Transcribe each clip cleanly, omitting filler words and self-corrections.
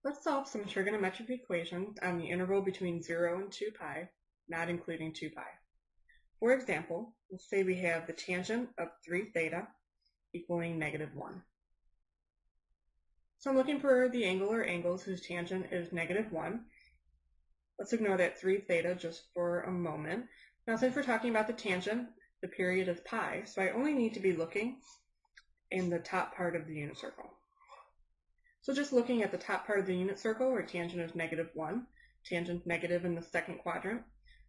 Let's solve some trigonometric equations on the interval between 0 and 2 pi, not including 2 pi. For example, let's say we have the tangent of 3 theta equaling -1. So I'm looking for the angle or angles whose tangent is -1. Let's ignore that 3 theta just for a moment. Now since we're talking about the tangent, the period is pi, so I only need to be looking in the top part of the unit circle. So just looking at the top part of the unit circle where tangent is -1, tangent's negative in the second quadrant.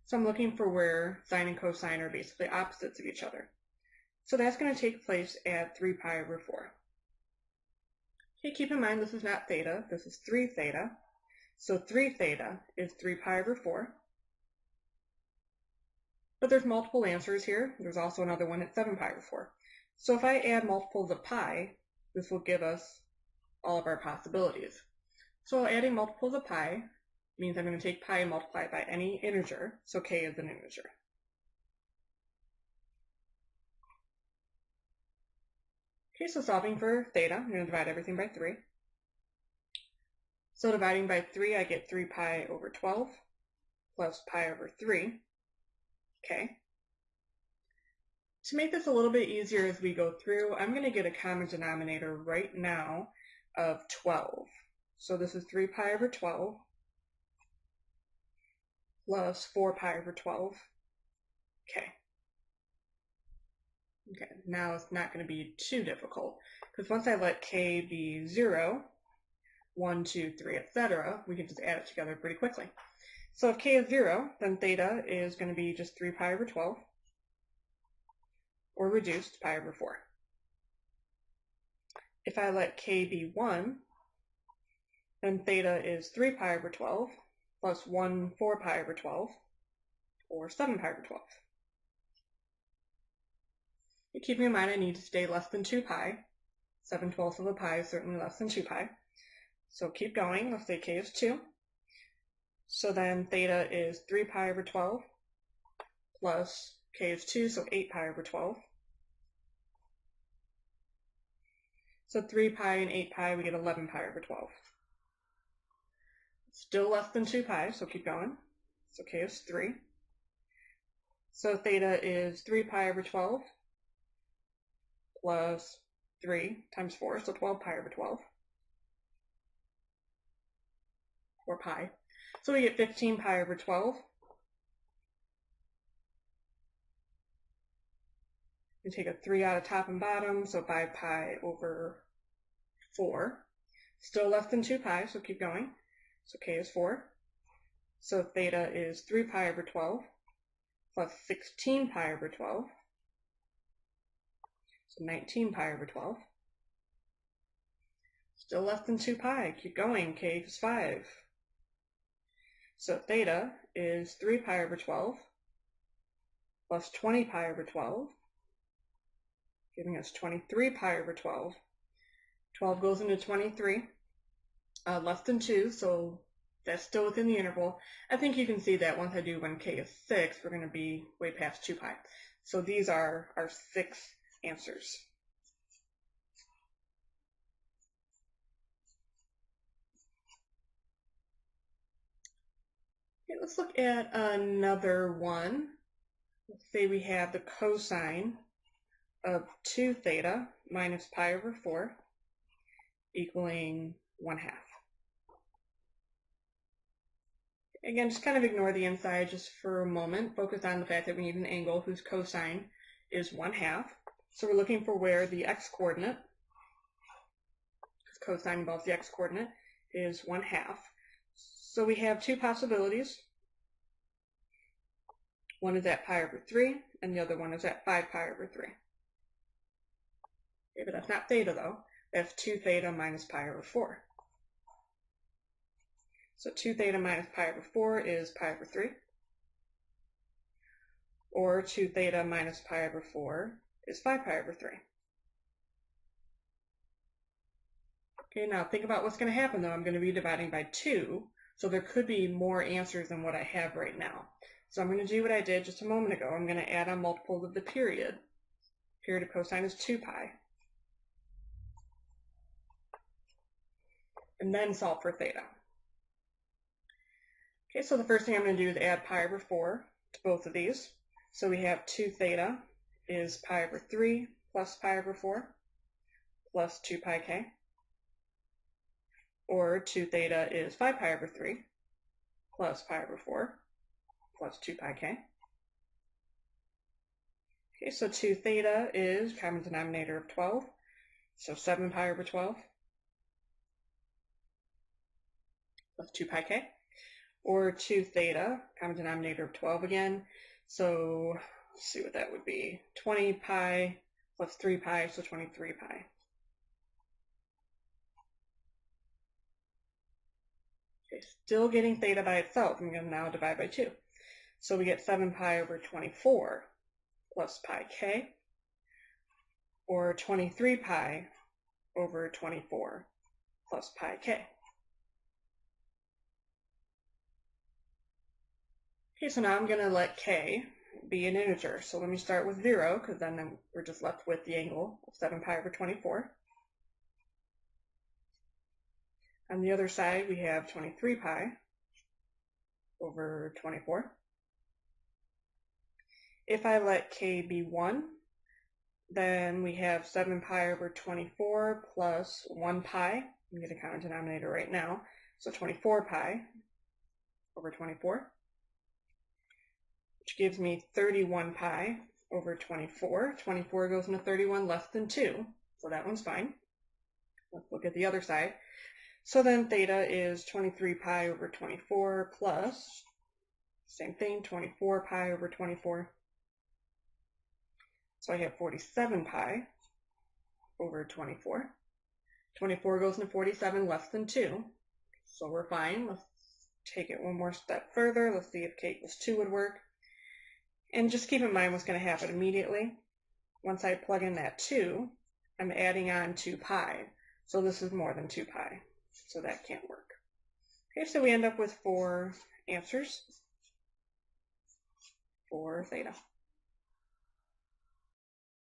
So I'm looking for where sine and cosine are basically opposites of each other. So that's going to take place at 3 pi over 4. Okay, keep in mind this is not theta, this is 3 theta. So 3 theta is 3 pi over 4. But there's multiple answers here. There's also another one at 7 pi over 4. So if I add multiples of pi, this will give us all of our possibilities. So adding multiples of pi means I'm going to take pi and multiply it by any integer, so k is an integer. Okay, so solving for theta, I'm going to divide everything by 3. So dividing by 3, I get 3 pi over 12 plus pi over 3. Okay. To make this a little bit easier as we go through, I'm going to get a common denominator right now of 12. So this is 3 pi over 12 plus 4 pi over 12. Okay. Okay, now it's not going to be too difficult, because once I let k be 0, 1, 2, 3, etc., we can just add it together pretty quickly. So if k is 0, then theta is going to be just 3 pi over 12, or reduced pi over 4. If I let k be 1, then theta is 3 pi over 12 plus 1 4 pi over 12, or 7 pi over 12. Keeping in mind I need to stay less than 2 pi. 7/12 of a pi is certainly less than 2 pi. So keep going. Let's say k is 2. So then theta is 3 pi over 12 plus k is 2, so 8 pi over 12. So 3 pi and 8 pi, we get 11 pi over 12. Still less than 2 pi, so keep going. So k is 3. So theta is 3 pi over 12 plus 3 times 4, so 12 pi over 12. Or pi. So we get 15 pi over 12. We take a 3 out of top and bottom, so 5 pi over 4. Still less than 2 pi, so keep going. So k is 4. So theta is 3 pi over 12 plus 16 pi over 12. So 19 pi over 12. Still less than 2 pi. Keep going. K is 5. So theta is 3 pi over 12 plus 20 pi over 12, giving us 23 pi over 12. 12 goes into 23. Less than 2, so that's still within the interval. I think you can see that once I do when k is 6, we're going to be way past 2 pi. So these are our 6 answers. Okay, let's look at another one. Let's say we have the cosine of 2 theta minus pi over 4 equaling 1/2. Again, just kind of ignore the inside just for a moment. Focus on the fact that we need an angle whose cosine is 1/2. So we're looking for where the x-coordinate, because cosine involves the x-coordinate, is 1/2. So we have two possibilities. One is at pi over 3, and the other one is at 5 pi over 3. Okay, but that's not theta though. That's 2 theta minus pi over 4. So 2 theta minus pi over 4 is pi over 3. Or 2 theta minus pi over 4 is 5 pi over 3. Okay, now think about what's going to happen though. I'm going to be dividing by 2, so there could be more answers than what I have right now. So I'm going to do what I did just a moment ago. I'm going to add on multiples of the period. Period of cosine is 2 pi. and then solve for theta. Okay, so the first thing I'm going to do is add pi over 4 to both of these. So we have 2 theta is pi over 3 plus pi over 4 plus 2 pi k. Or 2 theta is 5 pi over 3 plus pi over 4 plus 2 pi k. Okay, so 2 theta is common denominator of 12, so 7 pi over 12 plus 2 pi k. Or 2 theta, common denominator of 12 again, so let's see what that would be. 20 pi plus 3 pi, so 23 pi. Okay, still getting theta by itself. I'm going to now divide by 2. So we get 7 pi over 24 plus pi k, or 23 pi over 24 plus pi k. Okay, so now I'm going to let k be an integer. So let me start with 0, because then we're just left with the angle of 7 pi over 24. On the other side, we have 23 pi over 24. If I let k be 1, then we have 7 pi over 24 plus 1 pi. I'm going to common denominator right now. So 24 pi over 24, which gives me 31 pi over 24. 24 goes into 31 less than 2, so that one's fine. Let's look at the other side. So then theta is 23 pi over 24 plus, same thing, 24 pi over 24. So I have 47 pi over 24. 24 goes into 47 less than 2, so we're fine. Let's take it one more step further. Let's see if k equals 2 would work. And just keep in mind what's going to happen immediately. Once I plug in that 2, I'm adding on 2 pi. So this is more than 2 pi. So that can't work. Okay, so we end up with 4 answers for theta.